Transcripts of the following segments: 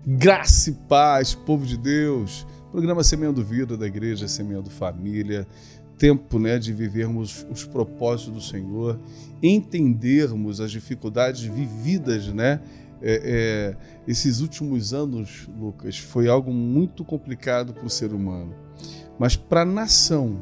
Graça e paz, povo de Deus. Programa Semeando Vida da Igreja, Semeando Família. Tempo, de vivermos os propósitos do Senhor, entendermos as dificuldades vividas, esses últimos anos, Lucas, foi algo muito complicado para o ser humano. Mas para a nação,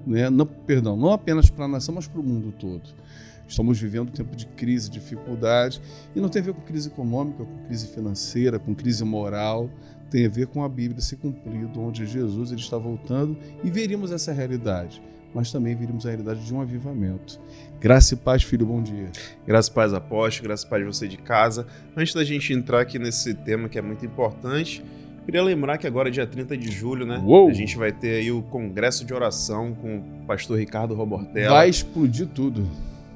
não apenas para a nação, mas para o mundo todo. Estamos vivendo um tempo de crise, dificuldade, e não tem a ver com crise econômica, com crise financeira, com crise moral, tem a ver com a Bíblia se cumprindo, onde Jesus ele está voltando e veríamos essa realidade, mas também veríamos a realidade de um avivamento. Graça e paz, filho, bom dia. Graça e paz, apóstolo, graça e paz você de casa. Antes da gente entrar aqui nesse tema que é muito importante, queria lembrar que agora, dia 30 de julho, a gente vai ter aí o Congresso de Oração com o pastor Ricardo Robortella. Vai explodir tudo.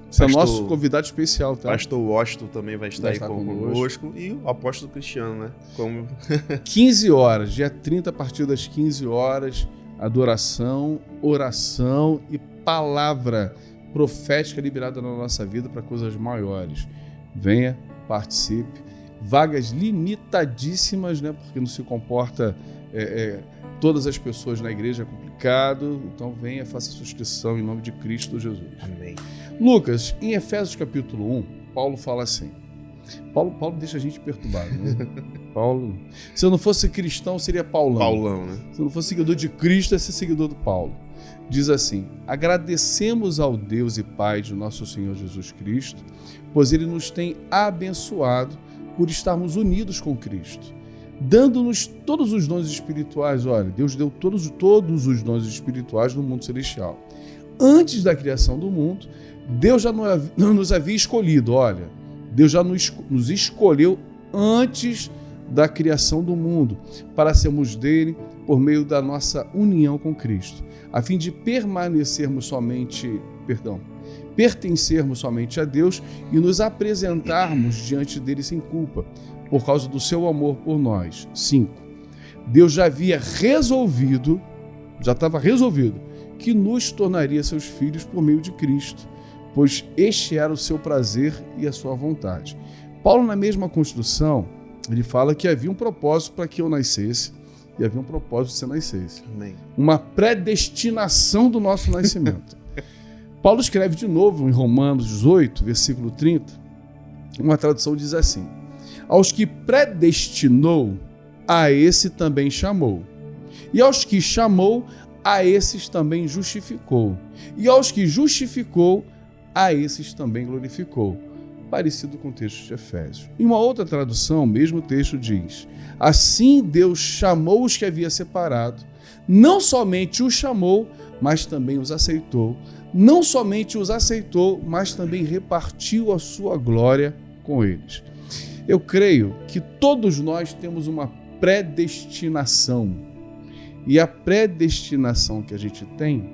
Você é nosso convidado especial, tá? Pastor Washington também vai estar aí conosco. E o apóstolo Cristiano, 15 horas, dia 30, a partir das 15 horas, adoração, oração e palavra profética liberada na nossa vida para coisas maiores. Venha, participe. Vagas limitadíssimas, porque não se comporta todas as pessoas na igreja, é complicado. Então venha, faça a sua inscrição em nome de Cristo Jesus. Amém. Lucas, em Efésios capítulo 1, Paulo fala assim. Paulo deixa a gente perturbado, Paulo, se eu não fosse cristão, seria Paulão. Se eu não fosse seguidor de Cristo, ia ser seguidor do Paulo. Diz assim: agradecemos ao Deus e Pai de nosso Senhor Jesus Cristo, pois Ele nos tem abençoado por estarmos unidos com Cristo, dando-nos todos os dons espirituais. Olha, Deus deu todos os dons espirituais no mundo celestial. Antes da criação do mundo, Deus já nos havia escolhido. Olha, Deus já nos escolheu antes da criação do mundo para sermos dele por meio da nossa união com Cristo, a fim de pertencermos somente a Deus e nos apresentarmos diante dele sem culpa, por causa do seu amor por nós. 5. Deus já estava resolvido que nos tornaria seus filhos por meio de Cristo, pois este era o seu prazer e a sua vontade. Paulo, na mesma construção, ele fala que havia um propósito para que eu nascesse e havia um propósito que você nascesse. Amém. Uma predestinação do nosso nascimento. Paulo escreve de novo em Romanos 18, versículo 30, uma tradução diz assim: aos que predestinou, a esse também chamou. E aos que chamou, a esses também justificou. E aos que justificou, a esses também glorificou. Parecido com o texto de Efésios. Em uma outra tradução, o mesmo texto diz: assim Deus chamou os que havia separado, não somente os chamou, mas também os aceitou. Não somente os aceitou, mas também repartiu a sua glória com eles. Eu creio que todos nós temos uma predestinação. E a predestinação que a gente tem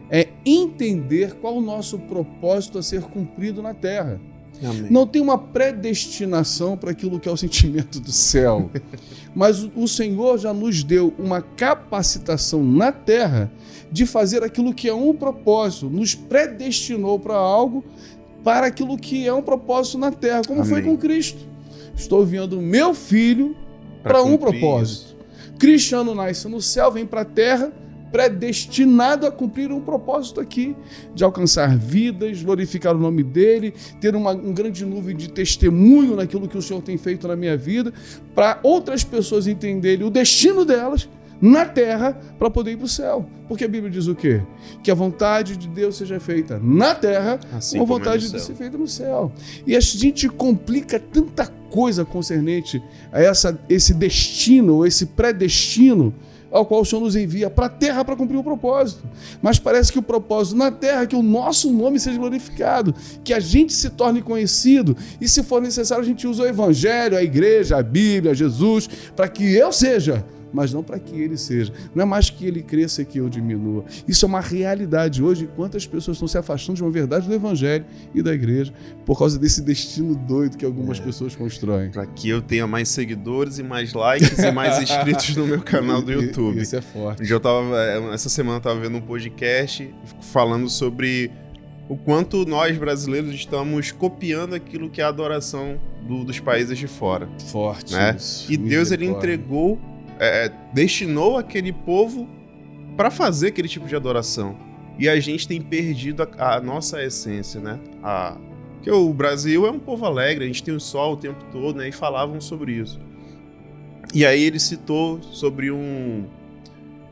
é entender qual o nosso propósito a ser cumprido na terra. Amém. Não tem uma predestinação para aquilo que é o sentimento do céu. Mas o Senhor já nos deu uma capacitação na terra de fazer aquilo que é um propósito. Nos predestinou para algo, para aquilo que é um propósito na terra, como Amém. foi com Cristo. Estou enviando o meu filho para um propósito. Isso. Cristiano nasce no céu, vem para a terra, predestinado a cumprir um propósito aqui, de alcançar vidas, glorificar o nome dele, ter um grande nuvem de testemunho naquilo que o Senhor tem feito na minha vida, para outras pessoas entenderem o destino delas na terra para poder ir para o céu. Porque a Bíblia diz o quê? Que a vontade de Deus seja feita na terra, assim como a vontade de Deus seja feita no céu. E a gente complica tanta coisa concernente a esse destino, esse predestino, ao qual o Senhor nos envia para a terra para cumprir o propósito. Mas parece que o propósito na terra é que o nosso nome seja glorificado, que a gente se torne conhecido, e se for necessário a gente usa o Evangelho, a igreja, a Bíblia, Jesus, para que eu seja, mas não para que ele seja. Não é mais que ele cresça e que eu diminua. Isso é uma realidade hoje. Quantas pessoas estão se afastando de uma verdade do Evangelho e da igreja por causa desse destino doido que algumas pessoas constroem. Para que eu tenha mais seguidores e mais likes e mais inscritos no meu canal do YouTube. Isso é forte. Essa semana eu estava vendo um podcast falando sobre o quanto nós brasileiros estamos copiando aquilo que é a adoração dos países de fora. Forte. Né? E Deus, ele entregou, destinou aquele povo para fazer aquele tipo de adoração. E a gente tem perdido a nossa essência, né? Porque o Brasil é um povo alegre, a gente tem o sol o tempo todo, né? E falavam sobre isso. E aí ele citou sobre um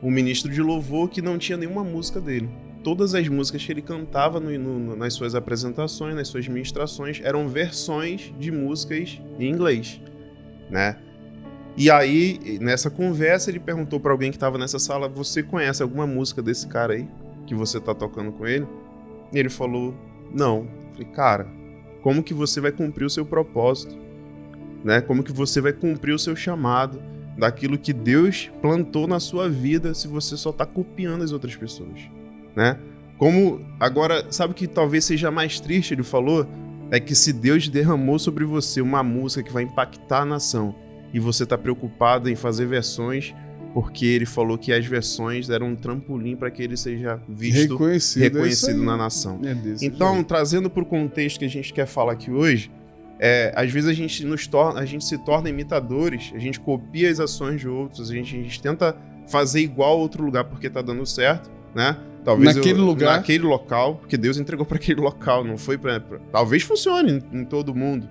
ministro de louvor que não tinha nenhuma música dele. Todas as músicas que ele cantava nas suas apresentações, nas suas ministrações, eram versões de músicas em inglês, né? E aí, nessa conversa, ele perguntou para alguém que estava nessa sala: você conhece alguma música desse cara aí que você tá tocando com ele? E ele falou: não. Eu falei: cara, como que você vai cumprir o seu propósito? Né? Como que você vai cumprir o seu chamado daquilo que Deus plantou na sua vida se você só tá copiando as outras pessoas, né? Como agora, sabe o que talvez seja mais triste, ele falou? É que se Deus derramou sobre você uma música que vai impactar a nação e você tá preocupado em fazer versões, porque ele falou que as versões eram um trampolim para que ele seja visto, reconhecido na nação. Então, trazendo para o contexto que a gente quer falar aqui hoje, às vezes a gente se torna imitadores, a gente copia as ações de outros, a gente tenta fazer igual a outro lugar porque tá dando certo, né? Talvez naquele local, porque Deus entregou para aquele local, não foi para talvez funcione em todo mundo,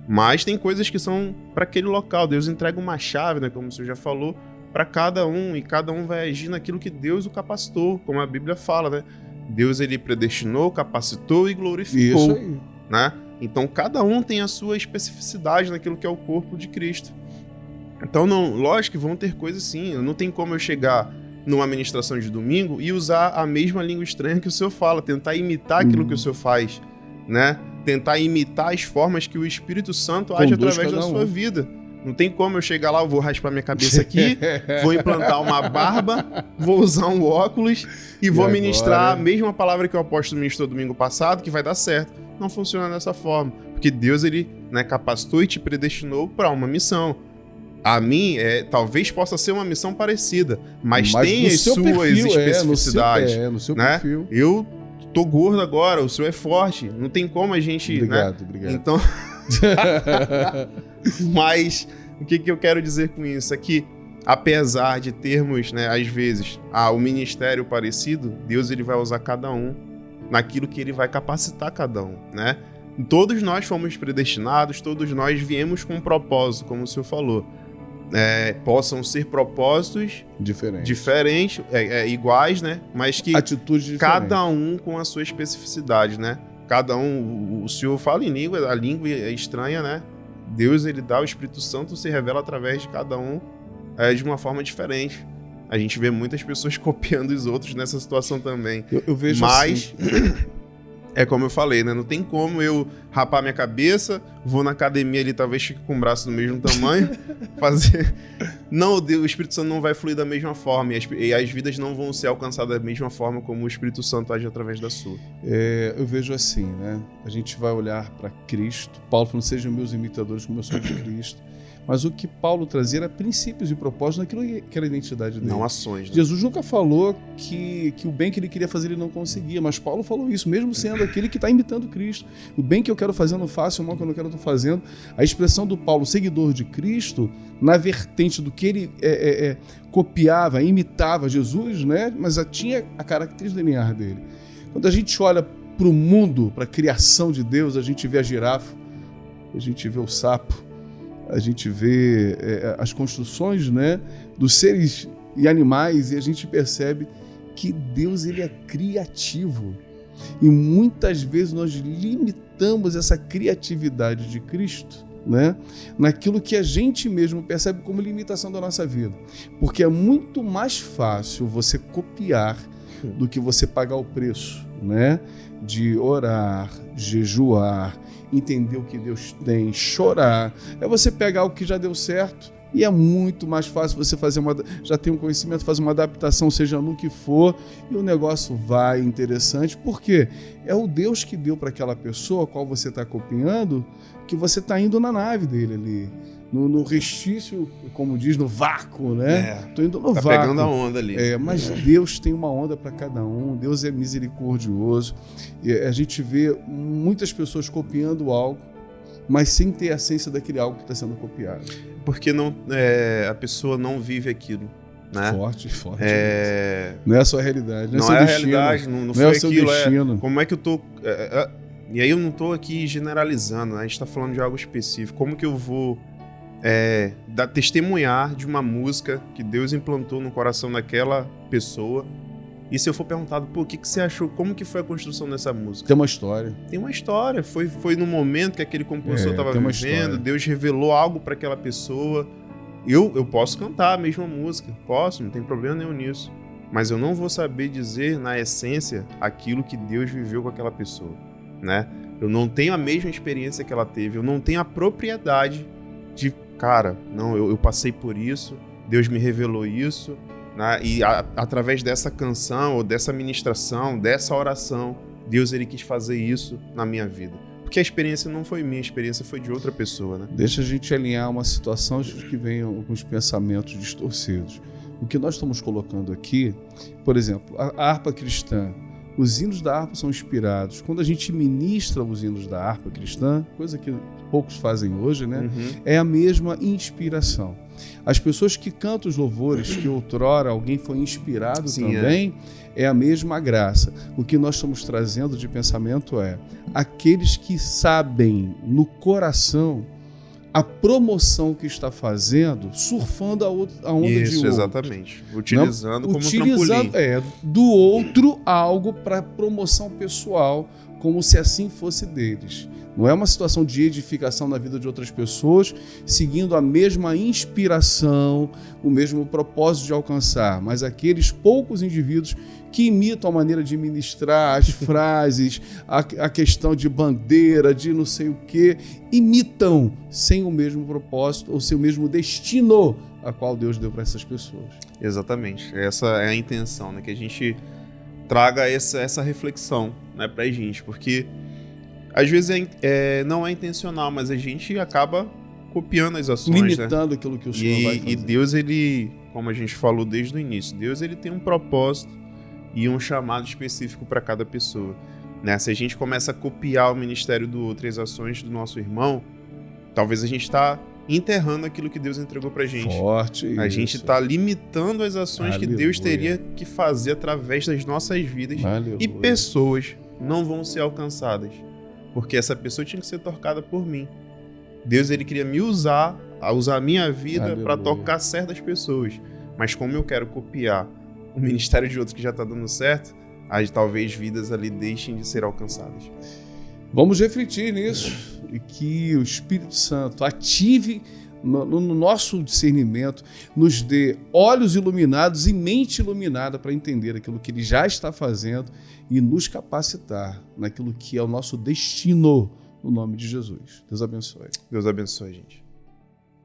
mas tem coisas que são para aquele local. Deus entrega uma chave, né, como você já falou, para cada um, e cada um vai agir naquilo que Deus o capacitou, como a Bíblia fala, né? Deus, ele predestinou, capacitou e glorificou. Isso aí. Né? Então cada um tem a sua especificidade naquilo que é o corpo de Cristo. Então, lógico que vão ter coisas sim, não tem como eu chegar numa ministração de domingo e usar a mesma língua estranha que o senhor fala, tentar imitar aquilo que o senhor faz, né? Tentar imitar as formas que o Espírito Santo age através da sua vida. Não tem como eu chegar lá, eu vou raspar minha cabeça aqui, vou implantar uma barba, vou usar um óculos e vou ministrar a mesma palavra que o apóstolo ministrou domingo passado, que vai dar certo. Não funciona dessa forma, porque Deus, ele, né, capacitou e te predestinou para uma missão. A mim, talvez possa ser uma missão parecida, mas tem as suas especificidades. No seu né? perfil. Eu tô gordo agora, o senhor é forte, não tem como a gente... Obrigado. Então... Mas o que eu quero dizer com isso é que, apesar de termos, né, às vezes, o ministério parecido, Deus, ele vai usar cada um naquilo que ele vai capacitar cada um, né? Todos nós fomos predestinados, todos nós viemos com um propósito, como o senhor falou. Possam ser propósitos diferentes, iguais, né? Mas que cada um com a sua especificidade, né? Cada um, o senhor fala em língua, a língua é estranha, né? Deus, ele dá, o Espírito Santo se revela através de cada um de uma forma diferente. A gente vê muitas pessoas copiando os outros nessa situação também. Eu vejo mas, assim... É como eu falei, né? Não tem como eu rapar minha cabeça, vou na academia ali, talvez fique com o braço do mesmo tamanho, fazer... Não, o Espírito Santo não vai fluir da mesma forma, e as vidas não vão ser alcançadas da mesma forma como o Espírito Santo age através da sua. Eu vejo assim, né? A gente vai olhar para Cristo. Paulo falou: sejam meus imitadores como eu sou de Cristo. Mas o que Paulo trazia era princípios e propósitos naquilo que era a identidade dele. Não ações, né? Jesus nunca falou que o bem que ele queria fazer ele não conseguia, mas Paulo falou isso, mesmo sendo aquele que está imitando Cristo. O bem que eu quero fazer eu não faço, o mal que eu não quero eu estou fazendo. A expressão do Paulo, seguidor de Cristo, na vertente do que ele copiava, imitava Jesus, né? Mas tinha a característica linear dele. Quando a gente olha para o mundo, para a criação de Deus, a gente vê a girafa, a gente vê o sapo, a gente vê as construções, né, dos seres e animais, e a gente percebe que Deus, ele é criativo. E muitas vezes nós limitamos essa criatividade de Cristo, né, naquilo que a gente mesmo percebe como limitação da nossa vida. Porque é muito mais fácil você copiar do que você pagar o preço, né, de orar, jejuar, entender o que Deus tem, chorar. É você pegar o que já deu certo, e é muito mais fácil você fazer já tem um conhecimento, fazer uma adaptação, seja no que for, e o negócio vai interessante, porque é o Deus que deu para aquela pessoa a qual você está copiando, que você está indo na nave dele ali, no restício, como diz, no vácuo, né? Tô indo no vácuo. Pegando a onda ali. Mas Deus tem uma onda para cada um, Deus é misericordioso. E a gente vê muitas pessoas copiando algo mas sem ter a essência daquele algo que está sendo copiado. Porque a pessoa não vive aquilo. Né? Forte. Não é a sua realidade. Não é a realidade, não foi é o seu aquilo. destino. Como é que eu tô... E aí eu não tô aqui generalizando, né? A gente tá falando de algo específico. Como que eu vou testemunhar de uma música que Deus implantou no coração daquela pessoa? E se eu for perguntado, pô, o que você achou? Como que foi a construção dessa música? Tem uma história. Tem uma história. Foi no momento que aquele compositor estava vivendo, Deus revelou algo para aquela pessoa. Eu posso cantar a mesma música, posso, não tem problema nenhum nisso. Mas eu não vou saber dizer, na essência, aquilo que Deus viveu com aquela pessoa, né? Eu não tenho a mesma experiência que ela teve, eu não tenho a propriedade de, cara, não, eu passei por isso, Deus me revelou isso, né? E através dessa canção, ou dessa ministração, dessa oração, Deus ele quis fazer isso na minha vida. Porque a experiência não foi minha, a experiência foi de outra pessoa, né? Deixa a gente alinhar uma situação que vem com os pensamentos distorcidos. O que nós estamos colocando aqui, por exemplo, a harpa cristã, os hinos da harpa são inspirados. Quando a gente ministra os hinos da harpa cristã, coisa que poucos fazem hoje, né? É a mesma inspiração. As pessoas que cantam os louvores, que outrora alguém foi inspirado também, é a mesma graça. O que nós estamos trazendo de pensamento é aqueles que sabem no coração a promoção que está fazendo, surfando a onda de outro. Isso, exatamente. Utilizando como trampolim. Do outro algo para promoção pessoal, como se assim fosse deles. Não é uma situação de edificação na vida de outras pessoas, seguindo a mesma inspiração, o mesmo propósito de alcançar, mas aqueles poucos indivíduos que imitam a maneira de ministrar, as frases, a questão de bandeira, de não sei o quê, imitam sem o mesmo propósito ou sem o mesmo destino a qual Deus deu para essas pessoas. Exatamente. Essa é a intenção, né? Que a gente traga essa reflexão, né, pra gente, porque às vezes não é intencional, mas a gente acaba copiando as ações, limitando, né? Aquilo que o Senhor vai fazer. E Deus, ele, como a gente falou desde o início, Deus ele tem um propósito e um chamado específico para cada pessoa, né? Se a gente começa a copiar o ministério do outro, as ações do nosso irmão, talvez a gente está enterrando aquilo que Deus entregou pra gente. Forte. A gente está limitando as ações que Deus teria que fazer através das nossas vidas. Aleluia. E pessoas não vão ser alcançadas, porque essa pessoa tinha que ser tocada por mim. Deus ele queria me usar a minha vida para tocar certas pessoas. Mas como eu quero copiar o ministério de outros que já está dando certo, aí talvez vidas ali deixem de ser alcançadas. Vamos refletir nisso e que o Espírito Santo ative no nosso discernimento, nos dê olhos iluminados e mente iluminada para entender aquilo que Ele já está fazendo e nos capacitar naquilo que é o nosso destino, no nome de Jesus. Deus abençoe. Deus abençoe, gente.